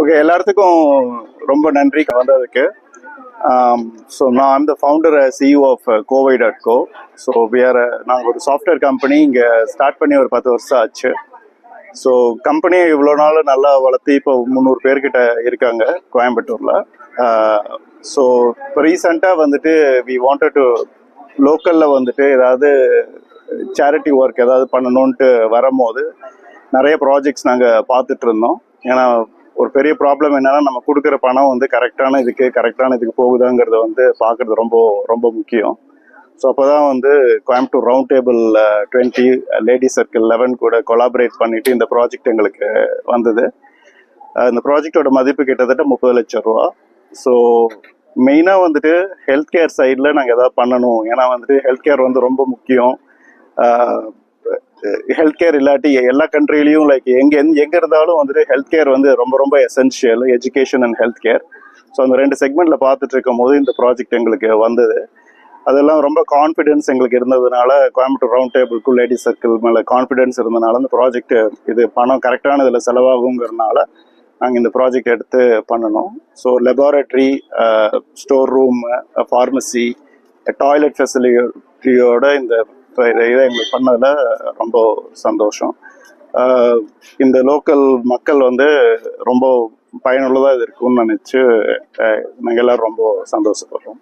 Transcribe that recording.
Okay, எல்லாத்துக்கும் ரொம்ப நன்றி வந்ததுக்கு. ஸோ நான் அந்த founder CEO of Kovai.co. So நாங்கள் ஒரு சாஃப்ட்வேர் கம்பெனி இங்கே ஸ்டார்ட் பண்ணி ஒரு 10 வருஷம் ஆச்சு. ஸோ கம்பெனியை இவ்வளோ நாள் நல்லா வளர்த்து இப்போ 300 பேர்கிட்ட இருக்காங்க கோயம்புத்தூரில். ஸோ இப்போ ரீசெண்டாக வந்துட்டு வி வாண்டட் டு லோக்கலில் வந்துட்டு ஏதாவது சேரிட்டி ஒர்க் ஏதாவது பண்ணணுன்ட்டு வரும்போது நிறைய ப்ராஜெக்ட்ஸ் நாங்கள் பார்த்துட்டு இருந்தோம். ஏன்னா ஒரு பெரிய ப்ராப்ளம் என்னன்னா, நம்ம கொடுக்குற பணம் வந்து கரெக்டான இதுக்கு போகுதாங்கிறத வந்து பார்க்குறது ரொம்ப ரொம்ப முக்கியம். ஸோ அப்போ தான் வந்து Coimbatore round table 20 lady circle 11 கூட கொலாபரேட் பண்ணிட்டு இந்த ப்ராஜெக்ட் எங்களுக்கு வந்தது. இந்த ப்ராஜெக்டோட மதிப்பு கிட்டத்தட்ட 30 லட்சம் ரூபா. ஸோ மெயினாக வந்துட்டு ஹெல்த் கேர் சைடில் நாங்கள் எதாவது பண்ணணும். ஏன்னா வந்துட்டு ஹெல்த் கேர் வந்து ரொம்ப முக்கியம். ஹெல்த் கேர் இல்லாட்டி எல்லா கண்ட்ரிலையும் லைக் எங்கே இருந்தாலும் வந்துட்டு ஹெல்த் கேர் வந்து ரொம்ப ரொம்ப essential, education and health care. So அந்த 2 செக்மெண்ட்டில் பார்த்துட்டு இருக்கும் போது இந்த ப்ராஜெக்ட் எங்களுக்கு வந்தது. அதெல்லாம் ரொம்ப கான்ஃபிடென்ஸ் எங்களுக்கு இருந்ததுனால, கோயம்புத்தூர் ரவுண்ட் டேபிள்க்கும் லேடி சர்க்கிள் மேலே கான்ஃபிடென்ஸ் இருந்ததுனால இந்த ப்ராஜெக்ட் இது பணம் கரெக்டான இதில் செலவாகுங்கிறதுனால நாங்கள் இந்த ப்ராஜெக்ட் எடுத்து பண்ணணும். So laboratory, store room, pharmacy, toilet ஃபெசிலிட்டியோட இந்த இதை எங்களுக்கு பண்ணதில் ரொம்ப சந்தோஷம். இந்த லோக்கல் மக்கள் வந்து ரொம்ப பயனுள்ளதாக இது இருக்குன்னு நினச்சி நாங்கள் எல்லோரும் ரொம்ப சந்தோஷப்படுறோம்.